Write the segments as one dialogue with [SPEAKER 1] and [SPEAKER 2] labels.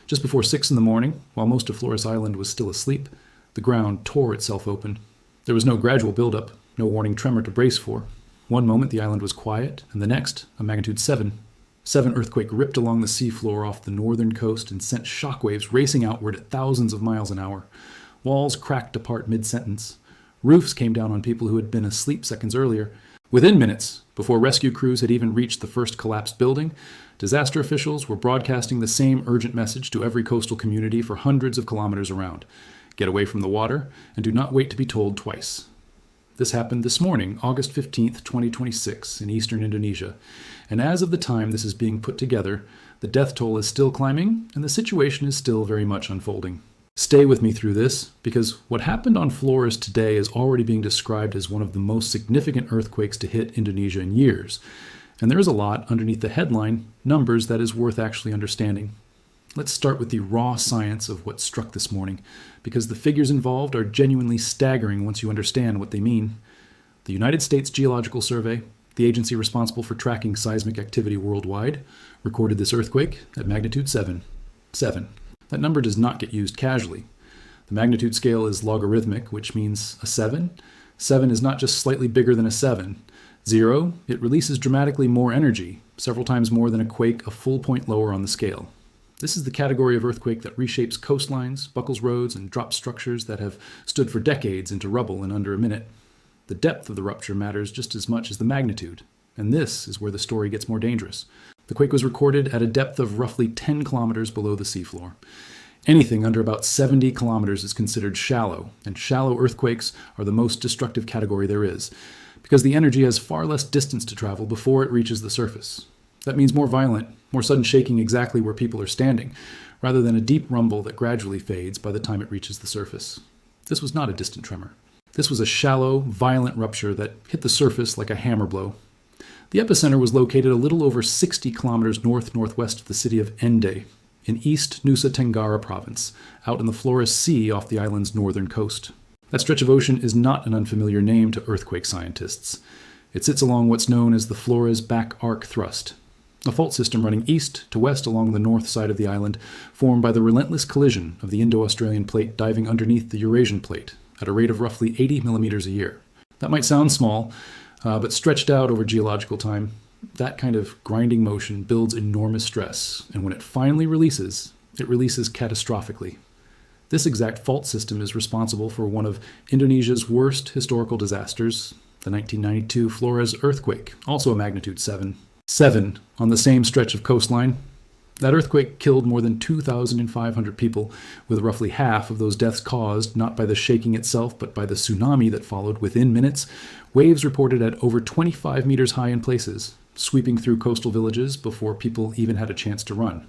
[SPEAKER 1] Just before 6 in the morning, while most of Flores Island was still asleep, the ground tore itself open. There was no gradual buildup, no warning tremor to brace for. One moment the island was quiet, and the next, a magnitude 7. 7 earthquake ripped along the seafloor off the northern coast and sent shockwaves racing outward at thousands of miles an hour. Walls cracked apart mid-sentence. Roofs came down on people who had been asleep seconds earlier. Within minutes, before rescue crews had even reached the first collapsed building, disaster officials were broadcasting the same urgent message to every coastal community for hundreds of kilometers around. Get away from the water, and do not wait to be told twice. This happened this morning, August 15th, 2026, in eastern Indonesia. And as of the time this is being put together, the death toll is still climbing, and the situation is still very much unfolding. Stay with me through this, because what happened on Flores today is already being described as one of the most significant earthquakes to hit Indonesia in years. And there is a lot underneath the headline, numbers, that is worth actually understanding. Let's start with the raw science of what struck this morning, because the figures involved are genuinely staggering once you understand what they mean. The United States Geological Survey, the agency responsible for tracking seismic activity worldwide, recorded this earthquake at magnitude 7. 7. That number does not get used casually. The magnitude scale is logarithmic, which means a 7. 7 is not just slightly bigger than a 7. 0, it releases dramatically more energy, several times more than a quake a full point lower on the scale. This is the category of earthquake that reshapes coastlines, buckles roads, and drops structures that have stood for decades into rubble in under a minute. The depth of the rupture matters just as much as the magnitude, and this is where the story gets more dangerous. The quake was recorded at a depth of roughly 10 kilometers below the seafloor. Anything under about 70 kilometers is considered shallow, and shallow earthquakes are the most destructive category there is, because the energy has far less distance to travel before it reaches the surface. That means more violent, more sudden shaking exactly where people are standing, rather than a deep rumble that gradually fades by the time it reaches the surface. This was not a distant tremor. This was a shallow, violent rupture that hit the surface like a hammer blow. The epicenter was located a little over 60 kilometers north-northwest of the city of Ende, in East Nusa Tenggara province, out in the Flores Sea off the island's northern coast. That stretch of ocean is not an unfamiliar name to earthquake scientists. It sits along what's known as the Flores Back Arc Thrust, a fault system running east to west along the north side of the island, formed by the relentless collision of the Indo-Australian plate diving underneath the Eurasian plate at a rate of roughly 80 millimeters a year. That might sound small, but stretched out over geological time, that kind of grinding motion builds enormous stress, and when it finally releases, it releases catastrophically. This exact fault system is responsible for one of Indonesia's worst historical disasters, the 1992 Flores earthquake, also a magnitude 7. 7 on the same stretch of coastline. That earthquake killed more than 2,500 people, with roughly half of those deaths caused not by the shaking itself, but by the tsunami that followed within minutes. Waves reported at over 25 meters high in places, sweeping through coastal villages before people even had a chance to run.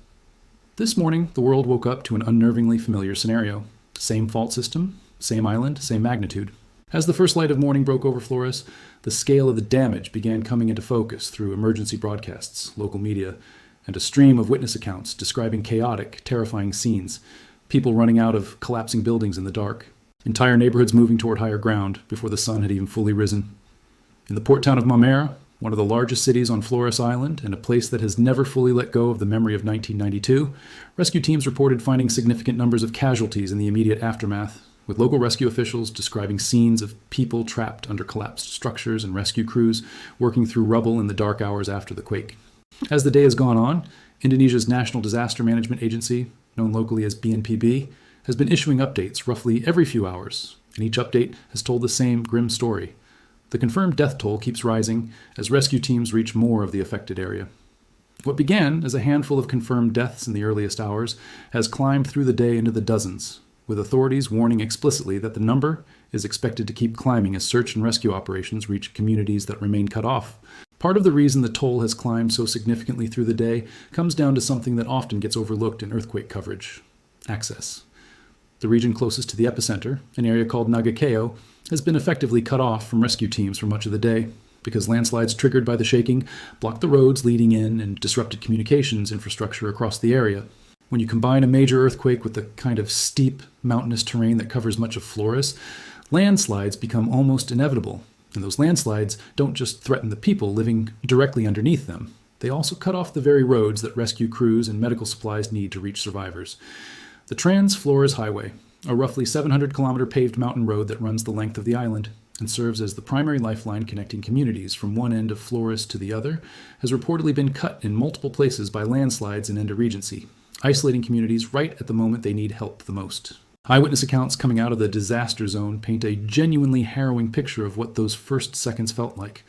[SPEAKER 1] This morning, the world woke up to an unnervingly familiar scenario. Same fault system, same island, same magnitude. As the first light of morning broke over Flores, the scale of the damage began coming into focus through emergency broadcasts, local media, and a stream of witness accounts describing chaotic, terrifying scenes, people running out of collapsing buildings in the dark, entire neighborhoods moving toward higher ground before the sun had even fully risen. In the port town of Mamera, one of the largest cities on Flores Island and a place that has never fully let go of the memory of 1992, rescue teams reported finding significant numbers of casualties in the immediate aftermath, with local rescue officials describing scenes of people trapped under collapsed structures and rescue crews working through rubble in the dark hours after the quake. As the day has gone on, Indonesia's National Disaster Management Agency, known locally as BNPB, has been issuing updates roughly every few hours, and each update has told the same grim story. The confirmed death toll keeps rising as rescue teams reach more of the affected area. What began as a handful of confirmed deaths in the earliest hours has climbed through the day into the dozens, with authorities warning explicitly that the number is expected to keep climbing as search and rescue operations reach communities that remain cut off. Part of the reason the toll has climbed so significantly through the day comes down to something that often gets overlooked in earthquake coverage: access. The region closest to the epicenter, an area called Nagakeo, has been effectively cut off from rescue teams for much of the day, because landslides triggered by the shaking blocked the roads leading in and disrupted communications infrastructure across the area. When you combine a major earthquake with the kind of steep, mountainous terrain that covers much of Flores, landslides become almost inevitable. And those landslides don't just threaten the people living directly underneath them. They also cut off the very roads that rescue crews and medical supplies need to reach survivors. The Trans-Flores Highway, a roughly 700-kilometer paved mountain road that runs the length of the island and serves as the primary lifeline connecting communities from one end of Flores to the other, has reportedly been cut in multiple places by landslides in Indonesia, isolating communities right at the moment they need help the most. Eyewitness accounts coming out of the disaster zone paint a genuinely harrowing picture of what those first seconds felt like.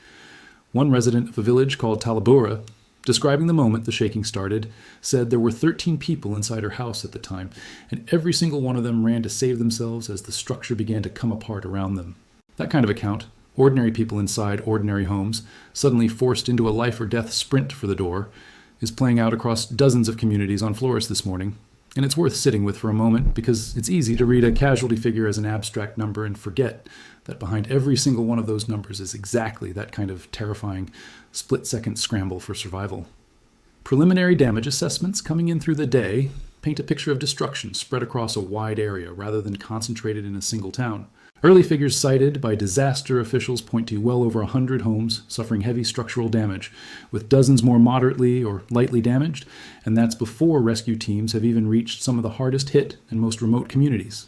[SPEAKER 1] One resident of a village called Talabura, describing the moment the shaking started, said there were 13 people inside her house at the time, and every single one of them ran to save themselves as the structure began to come apart around them. That kind of account, ordinary people inside ordinary homes, suddenly forced into a life or death sprint for the door, is playing out across dozens of communities on Flores this morning, and it's worth sitting with for a moment because it's easy to read a casualty figure as an abstract number and forget that behind every single one of those numbers is exactly that kind of terrifying split-second scramble for survival. Preliminary damage assessments coming in through the day paint a picture of destruction spread across a wide area rather than concentrated in a single town. Early figures cited by disaster officials point to well over 100 homes suffering heavy structural damage, with dozens more moderately or lightly damaged, and that's before rescue teams have even reached some of the hardest hit and most remote communities.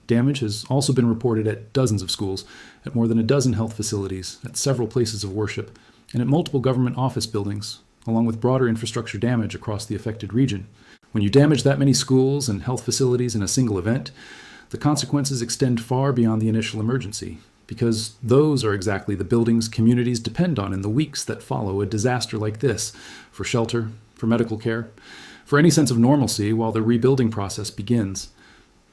[SPEAKER 1] Damage has also been reported at dozens of schools, at more than a dozen health facilities, at several places of worship, and at multiple government office buildings, along with broader infrastructure damage across the affected region. When you damage that many schools and health facilities in a single event, the consequences extend far beyond the initial emergency, because those are exactly the buildings communities depend on in the weeks that follow a disaster like this, for shelter, for medical care, for any sense of normalcy while the rebuilding process begins.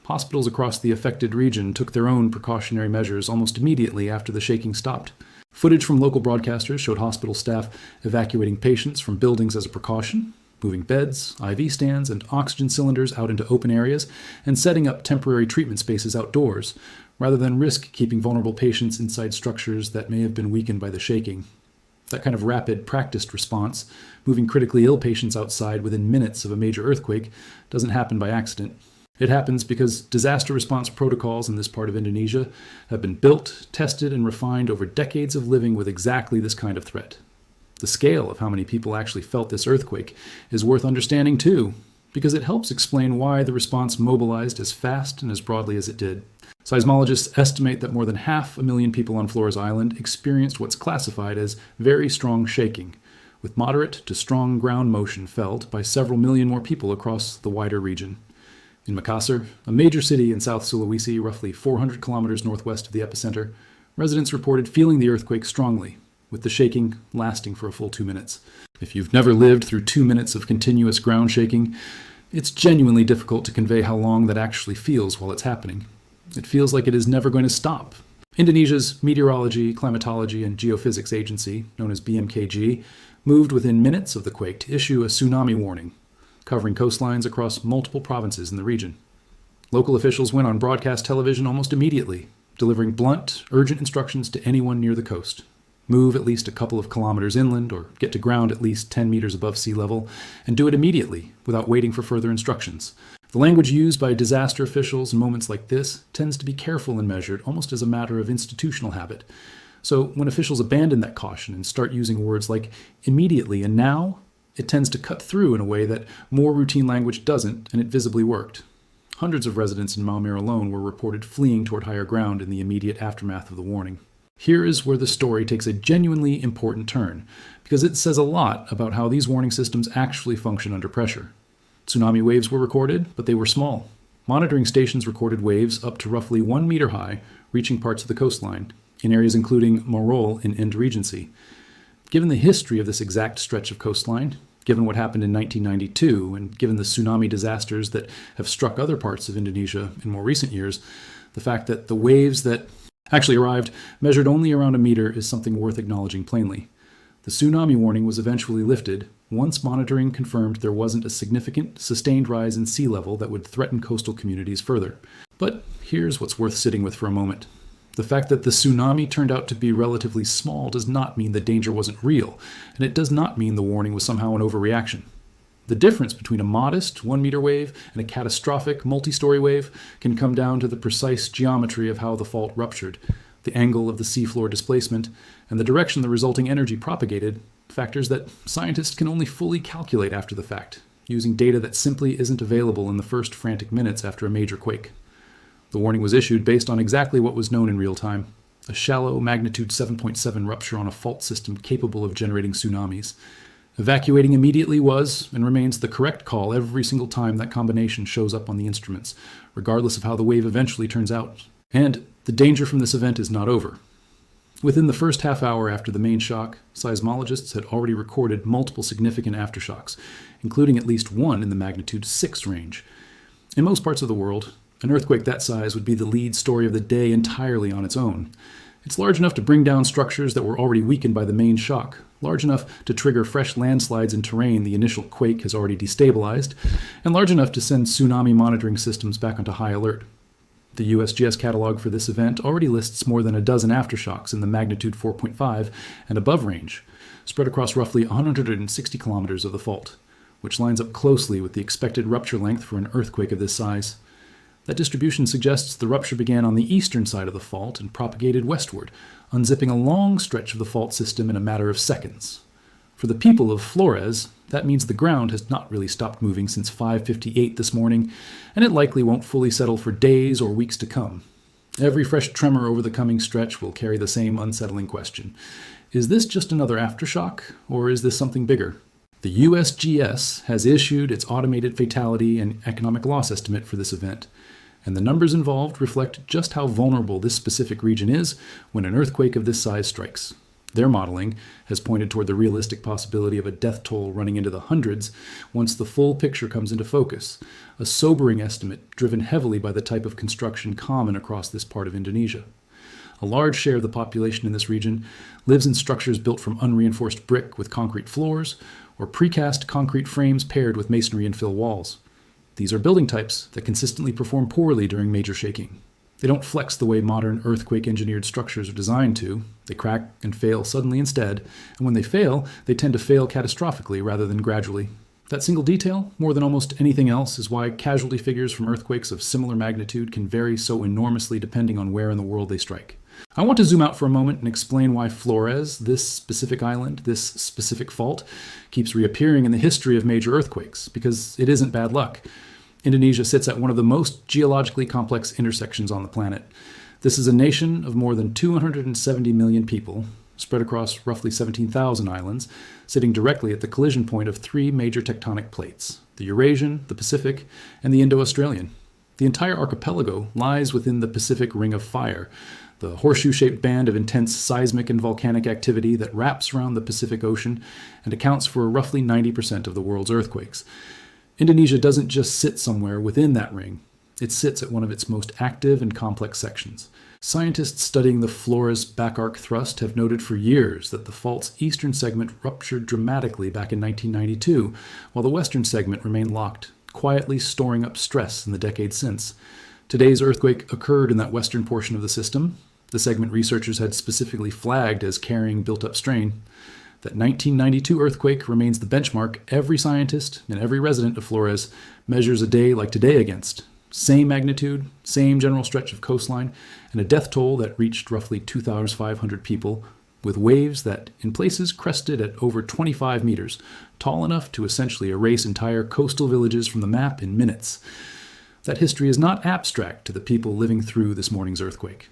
[SPEAKER 1] Hospitals across the affected region took their own precautionary measures almost immediately after the shaking stopped. Footage from local broadcasters showed hospital staff evacuating patients from buildings as a precaution, moving beds, IV stands, and oxygen cylinders out into open areas, and setting up temporary treatment spaces outdoors, rather than risk keeping vulnerable patients inside structures that may have been weakened by the shaking. That kind of rapid, practiced response, moving critically ill patients outside within minutes of a major earthquake, doesn't happen by accident. It happens because disaster response protocols in this part of Indonesia have been built, tested, and refined over decades of living with exactly this kind of threat. The scale of how many people actually felt this earthquake is worth understanding too, because it helps explain why the response mobilized as fast and as broadly as it did. Seismologists estimate that more than 500,000 people on Flores Island experienced what's classified as very strong shaking, with moderate to strong ground motion felt by several million more people across the wider region. In Makassar, a major city in South Sulawesi, roughly 400 kilometers northwest of the epicenter, residents reported feeling the earthquake strongly, with the shaking lasting for a full 2 minutes. If you've never lived through 2 minutes of continuous ground shaking, it's genuinely difficult to convey how long that actually feels while it's happening. It feels like it is never going to stop. Indonesia's Meteorology, Climatology, and Geophysics Agency, known as BMKG, moved within minutes of the quake to issue a tsunami warning, covering coastlines across multiple provinces in the region. Local officials went on broadcast television almost immediately, delivering blunt, urgent instructions to anyone near the coast. Move at least a couple of kilometers inland or get to ground at least 10 meters above sea level, and do it immediately without waiting for further instructions. The language used by disaster officials in moments like this tends to be careful and measured, almost as a matter of institutional habit. So when officials abandon that caution and start using words like immediately and now, it tends to cut through in a way that more routine language doesn't, and it visibly worked. Hundreds of residents in Maumere alone were reported fleeing toward higher ground in the immediate aftermath of the warning. Here is where the story takes a genuinely important turn, because it says a lot about how these warning systems actually function under pressure. Tsunami waves were recorded, but they were small. Monitoring stations recorded waves up to roughly 1 meter high, reaching parts of the coastline, in areas including Morol in Ind Regency. Given the history of this exact stretch of coastline, given what happened in 1992, and given the tsunami disasters that have struck other parts of Indonesia in more recent years, the fact that the waves that actually arrived measured only around a meter is something worth acknowledging plainly. The tsunami warning was eventually lifted once monitoring confirmed there wasn't a significant, sustained rise in sea level that would threaten coastal communities further. But here's what's worth sitting with for a moment. The fact that the tsunami turned out to be relatively small does not mean the danger wasn't real, and it does not mean the warning was somehow an overreaction. The difference between a modest 1 meter wave and a catastrophic multi-story wave can come down to the precise geometry of how the fault ruptured, the angle of the seafloor displacement, and the direction the resulting energy propagated, factors that scientists can only fully calculate after the fact, using data that simply isn't available in the first frantic minutes after a major quake. The warning was issued based on exactly what was known in real time: a shallow magnitude 7.7 rupture on a fault system capable of generating tsunamis. Evacuating immediately was, and remains, the correct call every single time that combination shows up on the instruments, regardless of how the wave eventually turns out. And the danger from this event is not over. Within the first half hour after the main shock, seismologists had already recorded multiple significant aftershocks, including at least one in the magnitude 6 range. In most parts of the world, an earthquake that size would be the lead story of the day entirely on its own. It's large enough to bring down structures that were already weakened by the main shock, large enough to trigger fresh landslides in terrain the initial quake has already destabilized, and large enough to send tsunami monitoring systems back onto high alert. The USGS catalog for this event already lists more than a dozen aftershocks in the magnitude 4.5 and above range, spread across roughly 160 kilometers of the fault, which lines up closely with the expected rupture length for an earthquake of this size. That distribution suggests the rupture began on the eastern side of the fault and propagated westward, unzipping a long stretch of the fault system in a matter of seconds. For the people of Flores, that means the ground has not really stopped moving since 5:58 this morning, and it likely won't fully settle for days or weeks to come. Every fresh tremor over the coming stretch will carry the same unsettling question: is this just another aftershock, or is this something bigger? The USGS has issued its automated fatality and economic loss estimate for this event, and the numbers involved reflect just how vulnerable this specific region is when an earthquake of this size strikes. Their modeling has pointed toward the realistic possibility of a death toll running into the hundreds once the full picture comes into focus, a sobering estimate driven heavily by the type of construction common across this part of Indonesia. A large share of the population in this region lives in structures built from unreinforced brick with concrete floors, or precast concrete frames paired with masonry and fill walls. These are building types that consistently perform poorly during major shaking. They don't flex the way modern earthquake-engineered structures are designed to. They crack and fail suddenly instead, and when they fail, they tend to fail catastrophically rather than gradually. That single detail, more than almost anything else, is why casualty figures from earthquakes of similar magnitude can vary so enormously depending on where in the world they strike. I want to zoom out for a moment and explain why Flores, this specific island, this specific fault, keeps reappearing in the history of major earthquakes, because it isn't bad luck. Indonesia sits at one of the most geologically complex intersections on the planet. This is a nation of more than 270 million people, spread across roughly 17,000 islands, sitting directly at the collision point of three major tectonic plates: the Eurasian, the Pacific, and the Indo-Australian. The entire archipelago lies within the Pacific Ring of Fire, the horseshoe-shaped band of intense seismic and volcanic activity that wraps around the Pacific Ocean and accounts for roughly 90% of the world's earthquakes. Indonesia doesn't just sit somewhere within that ring. It sits at one of its most active and complex sections. Scientists studying the Flores back arc thrust have noted for years that the fault's eastern segment ruptured dramatically back in 1992, while the western segment remained locked, quietly storing up stress in the decades since. Today's earthquake occurred in that western portion of the system, the segment researchers had specifically flagged as carrying built-up strain. That 1992 earthquake remains the benchmark every scientist and every resident of Flores measures a day like today against. Same magnitude, same general stretch of coastline, and a death toll that reached roughly 2,500 people, with waves that, in places, crested at over 25 meters, tall enough to essentially erase entire coastal villages from the map in minutes. That history is not abstract to the people living through this morning's earthquake.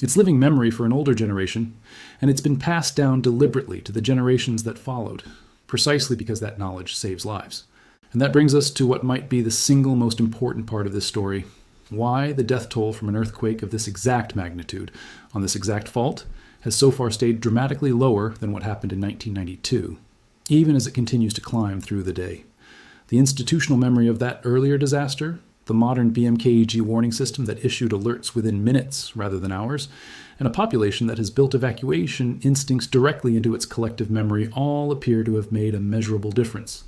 [SPEAKER 1] It's living memory for an older generation, and it's been passed down deliberately to the generations that followed, precisely because that knowledge saves lives. And that brings us to what might be the single most important part of this story: why the death toll from an earthquake of this exact magnitude, on this exact fault, has so far stayed dramatically lower than what happened in 1992, even as it continues to climb through the day. The institutional memory of that earlier disaster, the modern BMKEG warning system that issued alerts within minutes rather than hours, and a population that has built evacuation instincts directly into its collective memory all appear to have made a measurable difference.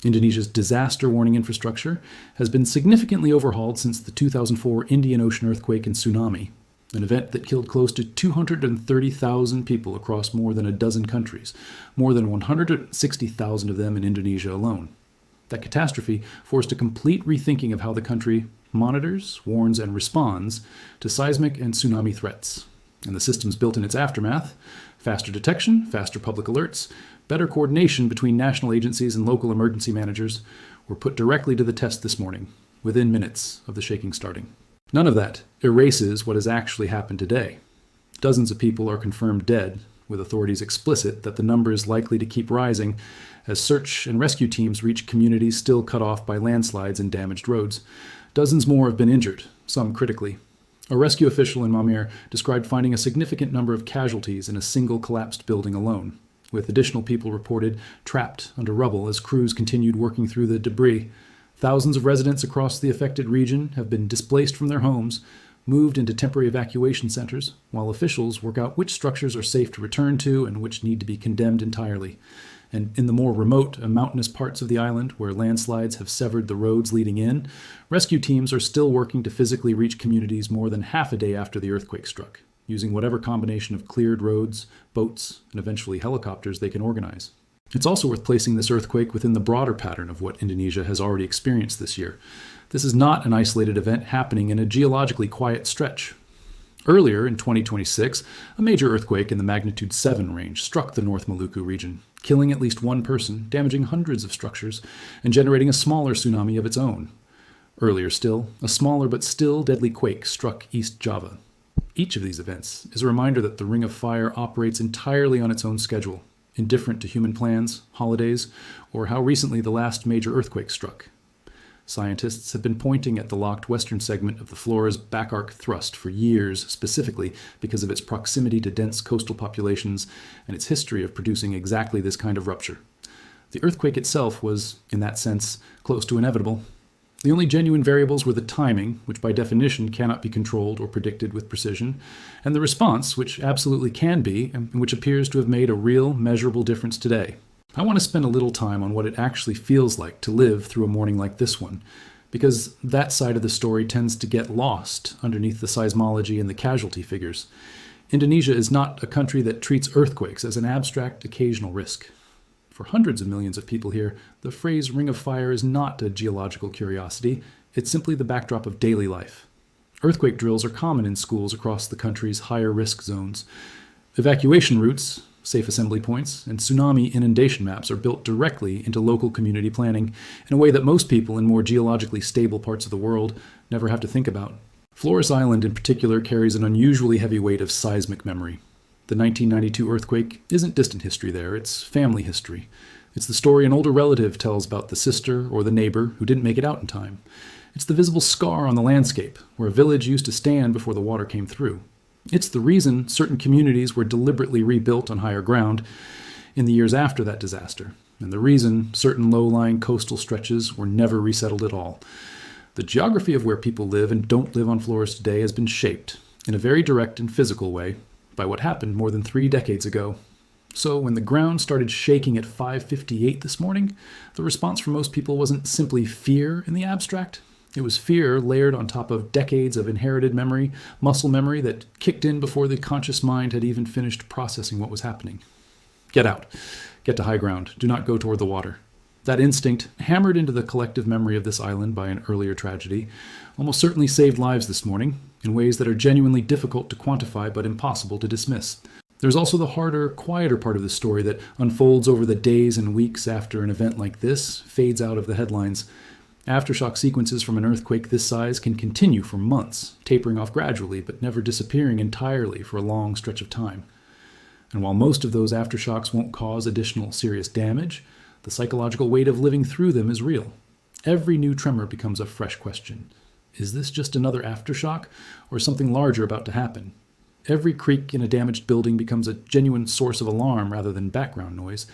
[SPEAKER 1] Indonesia's disaster warning infrastructure has been significantly overhauled since the 2004 Indian Ocean earthquake and tsunami, an event that killed close to 230,000 people across more than a dozen countries, more than 160,000 of them in Indonesia alone. That catastrophe forced a complete rethinking of how the country monitors, warns, and responds to seismic and tsunami threats. And the systems built in its aftermath: faster detection, faster public alerts, better coordination between national agencies and local emergency managers were put directly to the test this morning, within minutes of the shaking starting. None of that erases what has actually happened today. Dozens of people are confirmed dead, with authorities explicit that the number is likely to keep rising as search and rescue teams reach communities still cut off by landslides and damaged roads. Dozens more have been injured, some critically. A rescue official in Maumere described finding a significant number of casualties in a single collapsed building alone, with additional people reported trapped under rubble as crews continued working through the debris. Thousands of residents across the affected region have been displaced from their homes, moved into temporary evacuation centers, while officials work out which structures are safe to return to and which need to be condemned entirely. And in the more remote and mountainous parts of the island, where landslides have severed the roads leading in, rescue teams are still working to physically reach communities more than half a day after the earthquake struck, using whatever combination of cleared roads, boats, and eventually helicopters they can organize. It's also worth placing this earthquake within the broader pattern of what Indonesia has already experienced this year. This is not an isolated event happening in a geologically quiet stretch. Earlier in 2026, a major earthquake in the magnitude 7 range struck the North Maluku region, killing at least one person, damaging hundreds of structures, and generating a smaller tsunami of its own. Earlier still, a smaller but still deadly quake struck East Java. Each of these events is a reminder that the Ring of Fire operates entirely on its own schedule, indifferent to human plans, holidays, or how recently the last major earthquake struck. Scientists have been pointing at the locked western segment of the Flora's back arc thrust for years, specifically because of its proximity to dense coastal populations and its history of producing exactly this kind of rupture. The earthquake itself was, in that sense, close to inevitable. The only genuine variables were the timing, which by definition cannot be controlled or predicted with precision, and the response, which absolutely can be, and which appears to have made a real, measurable difference today. I want to spend a little time on what it actually feels like to live through a morning like this one, because that side of the story tends to get lost underneath the seismology and the casualty figures. Indonesia is not a country that treats earthquakes as an abstract, occasional risk. For hundreds of millions of people here, the phrase Ring of Fire is not a geological curiosity, it's simply the backdrop of daily life. Earthquake drills are common in schools across the country's higher risk zones. Evacuation routes, safe assembly points, and tsunami inundation maps are built directly into local community planning in a way that most people in more geologically stable parts of the world never have to think about. Flores Island in particular carries an unusually heavy weight of seismic memory. The 1992 earthquake isn't distant history there, it's family history. It's the story an older relative tells about the sister or the neighbor who didn't make it out in time. It's the visible scar on the landscape where a village used to stand before the water came through. It's the reason certain communities were deliberately rebuilt on higher ground in the years after that disaster, and the reason certain low-lying coastal stretches were never resettled at all. The geography of where people live and don't live on Flores today has been shaped, in a very direct and physical way, by what happened more than 3 decades ago. So when the ground started shaking at 5:58 this morning, the response from most people wasn't simply fear in the abstract. It was fear layered on top of decades of inherited memory, muscle memory that kicked in before the conscious mind had even finished processing what was happening. Get out. Get to high ground. Do not go toward the water. That instinct, hammered into the collective memory of this island by an earlier tragedy, almost certainly saved lives this morning in ways that are genuinely difficult to quantify but impossible to dismiss. There's also the harder, quieter part of the story that unfolds over the days and weeks after an event like this fades out of the headlines. Aftershock sequences from an earthquake this size can continue for months, tapering off gradually but never disappearing entirely for a long stretch of time. And while most of those aftershocks won't cause additional serious damage, the psychological weight of living through them is real. Every new tremor becomes a fresh question. Is this just another aftershock, or something larger about to happen? Every creak in a damaged building becomes a genuine source of alarm rather than background noise.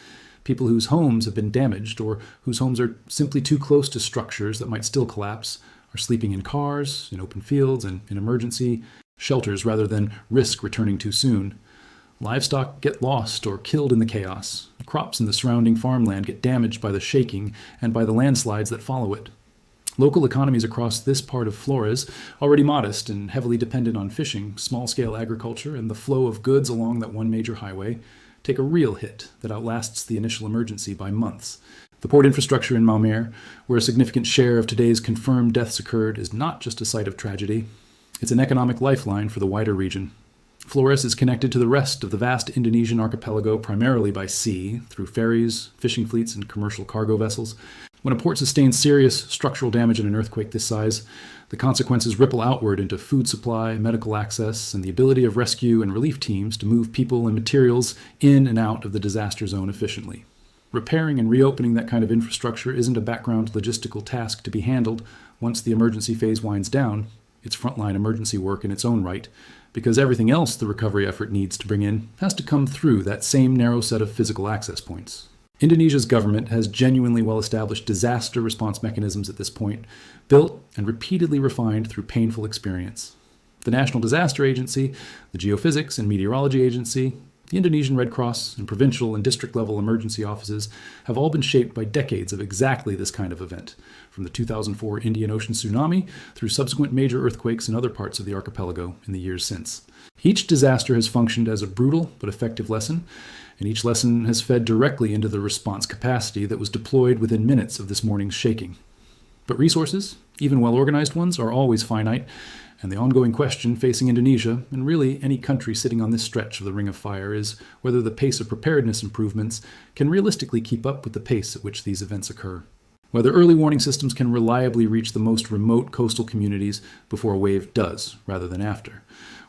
[SPEAKER 1] People whose homes have been damaged, or whose homes are simply too close to structures that might still collapse, are sleeping in cars, in open fields, and in emergency shelters rather than risk returning too soon. Livestock get lost or killed in the chaos. Crops in the surrounding farmland get damaged by the shaking and by the landslides that follow it. Local economies across this part of Flores, already modest and heavily dependent on fishing, small-scale agriculture, and the flow of goods along that one major highway, take a real hit that outlasts the initial emergency by months. The port infrastructure in Maumere, where a significant share of today's confirmed deaths occurred, is not just a site of tragedy. It's an economic lifeline for the wider region. Flores is connected to the rest of the vast Indonesian archipelago primarily by sea, through ferries, fishing fleets, and commercial cargo vessels. When a port sustains serious structural damage in an earthquake this size, the consequences ripple outward into food supply, medical access, and the ability of rescue and relief teams to move people and materials in and out of the disaster zone efficiently. Repairing and reopening that kind of infrastructure isn't a background logistical task to be handled once the emergency phase winds down. It's frontline emergency work in its own right, because everything else the recovery effort needs to bring in has to come through that same narrow set of physical access points. Indonesia's government has genuinely well-established disaster response mechanisms at this point, built and repeatedly refined through painful experience. The National Disaster Agency, the Geophysics and Meteorology Agency, the Indonesian Red Cross, and provincial and district-level emergency offices have all been shaped by decades of exactly this kind of event, from the 2004 Indian Ocean tsunami through subsequent major earthquakes in other parts of the archipelago in the years since. Each disaster has functioned as a brutal but effective lesson, and each lesson has fed directly into the response capacity that was deployed within minutes of this morning's shaking. But resources, even well-organized ones, are always finite, and the ongoing question facing Indonesia, and really any country sitting on this stretch of the Ring of Fire, is whether the pace of preparedness improvements can realistically keep up with the pace at which these events occur. Whether early warning systems can reliably reach the most remote coastal communities before a wave does, rather than after.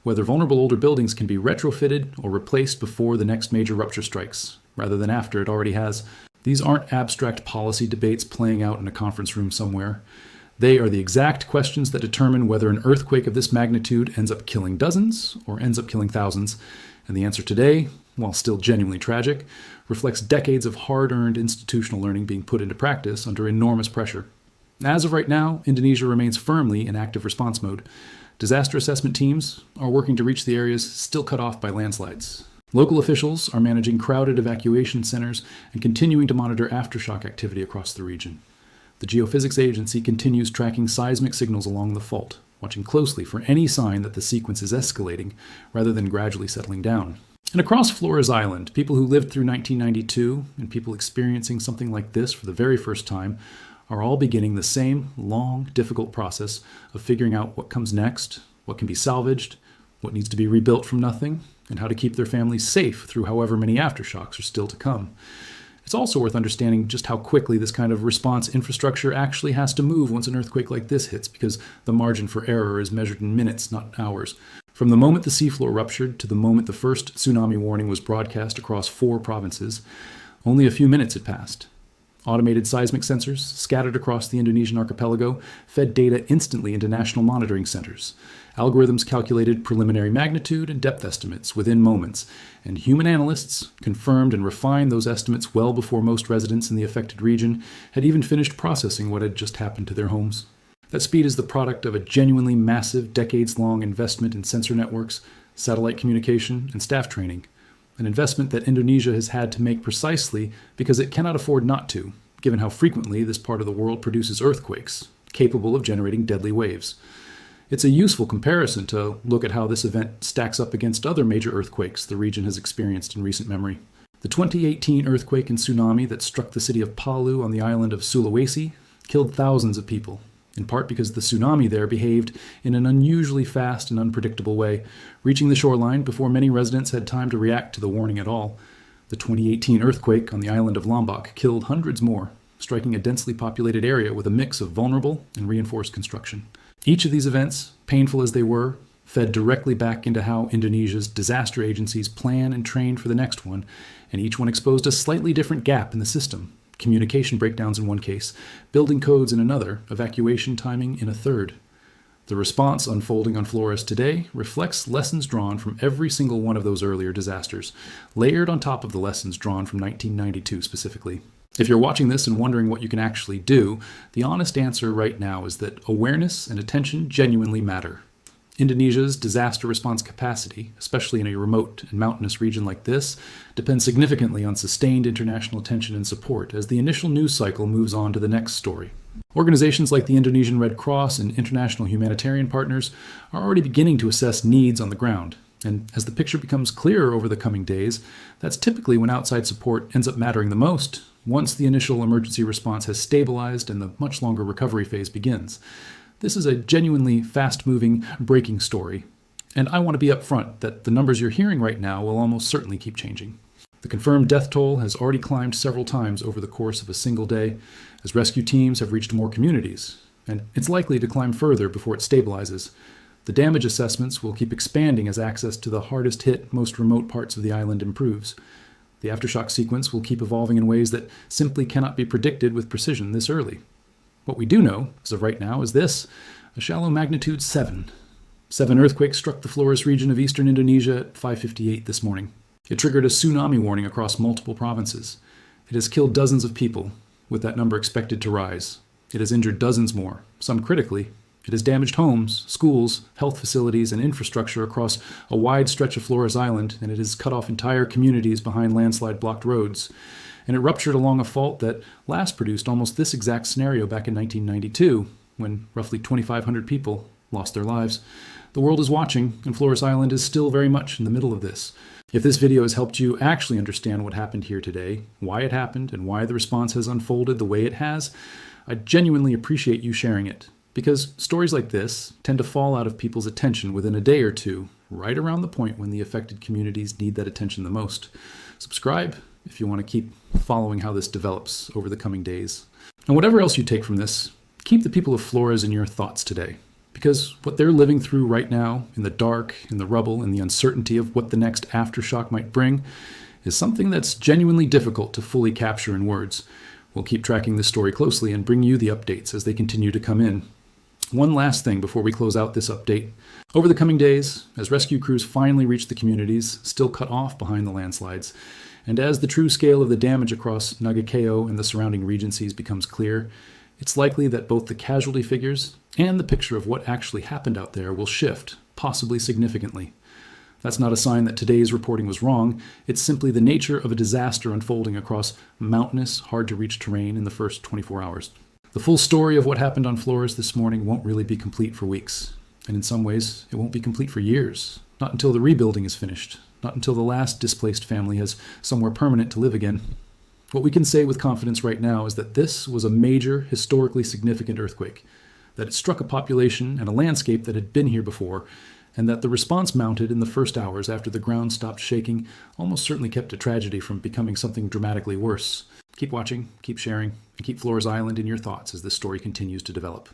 [SPEAKER 1] Whether vulnerable older buildings can be retrofitted or replaced before the next major rupture strikes, rather than after it already has. These aren't abstract policy debates playing out in a conference room somewhere. They are the exact questions that determine whether an earthquake of this magnitude ends up killing dozens or ends up killing thousands. And the answer today, while still genuinely tragic, reflects decades of hard-earned institutional learning being put into practice under enormous pressure. As of right now, Indonesia remains firmly in active response mode. Disaster assessment teams are working to reach the areas still cut off by landslides. Local officials are managing crowded evacuation centers and continuing to monitor aftershock activity across the region. The Geophysics Agency continues tracking seismic signals along the fault, watching closely for any sign that the sequence is escalating rather than gradually settling down. And across Flores Island, people who lived through 1992 and people experiencing something like this for the very first time are all beginning the same long, difficult process of figuring out what comes next, what can be salvaged, what needs to be rebuilt from nothing, and how to keep their families safe through however many aftershocks are still to come. It's also worth understanding just how quickly this kind of response infrastructure actually has to move once an earthquake like this hits, because the margin for error is measured in minutes, not hours. From the moment the seafloor ruptured to the moment the first tsunami warning was broadcast across 4 provinces, only a few minutes had passed. Automated seismic sensors, scattered across the Indonesian archipelago, fed data instantly into national monitoring centers. Algorithms calculated preliminary magnitude and depth estimates within moments, and human analysts confirmed and refined those estimates well before most residents in the affected region had even finished processing what had just happened to their homes. That speed is the product of a genuinely massive, decades-long investment in sensor networks, satellite communication, and staff training. An investment that Indonesia has had to make precisely because it cannot afford not to, given how frequently this part of the world produces earthquakes, capable of generating deadly waves. It's a useful comparison to look at how this event stacks up against other major earthquakes the region has experienced in recent memory. The 2018 earthquake and tsunami that struck the city of Palu on the island of Sulawesi killed thousands of people, in part because the tsunami there behaved in an unusually fast and unpredictable way, reaching the shoreline before many residents had time to react to the warning at all. The 2018 earthquake on the island of Lombok killed hundreds more, striking a densely populated area with a mix of vulnerable and reinforced construction. Each of these events, painful as they were, fed directly back into how Indonesia's disaster agencies plan and train for the next one, and each one exposed a slightly different gap in the system. Communication breakdowns in one case, building codes in another, evacuation timing in a third. The response unfolding on Flores today reflects lessons drawn from every single one of those earlier disasters, layered on top of the lessons drawn from 1992 specifically. If you're watching this and wondering what you can actually do, the honest answer right now is that awareness and attention genuinely matter. Indonesia's disaster response capacity, especially in a remote and mountainous region like this, depends significantly on sustained international attention and support as the initial news cycle moves on to the next story. Organizations like the Indonesian Red Cross and international humanitarian partners are already beginning to assess needs on the ground. And as the picture becomes clearer over the coming days, that's typically when outside support ends up mattering the most, once the initial emergency response has stabilized and the much longer recovery phase begins. This is a genuinely fast-moving, breaking story. And I want to be upfront that the numbers you're hearing right now will almost certainly keep changing. The confirmed death toll has already climbed several times over the course of a single day as rescue teams have reached more communities, and it's likely to climb further before it stabilizes. The damage assessments will keep expanding as access to the hardest hit, most remote parts of the island improves. The aftershock sequence will keep evolving in ways that simply cannot be predicted with precision this early. What we do know, as of right now, is this: a shallow magnitude 7. 7 earthquakes struck the Flores region of eastern Indonesia at 5:58 this morning. It triggered a tsunami warning across multiple provinces. It has killed dozens of people, with that number expected to rise. It has injured dozens more, some critically. It has damaged homes, schools, health facilities, and infrastructure across a wide stretch of Flores Island, and it has cut off entire communities behind landslide-blocked roads. And it ruptured along a fault that last produced almost this exact scenario back in 1992, when roughly 2,500 people lost their lives. The world is watching, and Flores Island is still very much in the middle of this. If this video has helped you actually understand what happened here today, why it happened, and why the response has unfolded the way it has, I genuinely appreciate you sharing it. Because stories like this tend to fall out of people's attention within a day or two, right around the point when the affected communities need that attention the most. Subscribe if you want to keep following how this develops over the coming days. And whatever else you take from this, keep the people of Flores in your thoughts today. Because what they're living through right now, in the dark, in the rubble, in the uncertainty of what the next aftershock might bring, is something that's genuinely difficult to fully capture in words. We'll keep tracking this story closely and bring you the updates as they continue to come in. One last thing before we close out this update. Over the coming days, as rescue crews finally reach the communities still cut off behind the landslides, and as the true scale of the damage across Nagakeo and the surrounding regencies becomes clear, it's likely that both the casualty figures and the picture of what actually happened out there will shift, possibly significantly. That's not a sign that today's reporting was wrong. It's simply the nature of a disaster unfolding across mountainous, hard-to-reach terrain in the first 24 hours. The full story of what happened on Flores this morning won't really be complete for weeks. And in some ways, it won't be complete for years. Not until the rebuilding is finished. Not until the last displaced family has somewhere permanent to live again. What we can say with confidence right now is that this was a major, historically significant earthquake. That it struck a population and a landscape that had been here before, and that the response mounted in the first hours after the ground stopped shaking almost certainly kept a tragedy from becoming something dramatically worse. Keep watching, keep sharing, and keep Flores Island in your thoughts as this story continues to develop.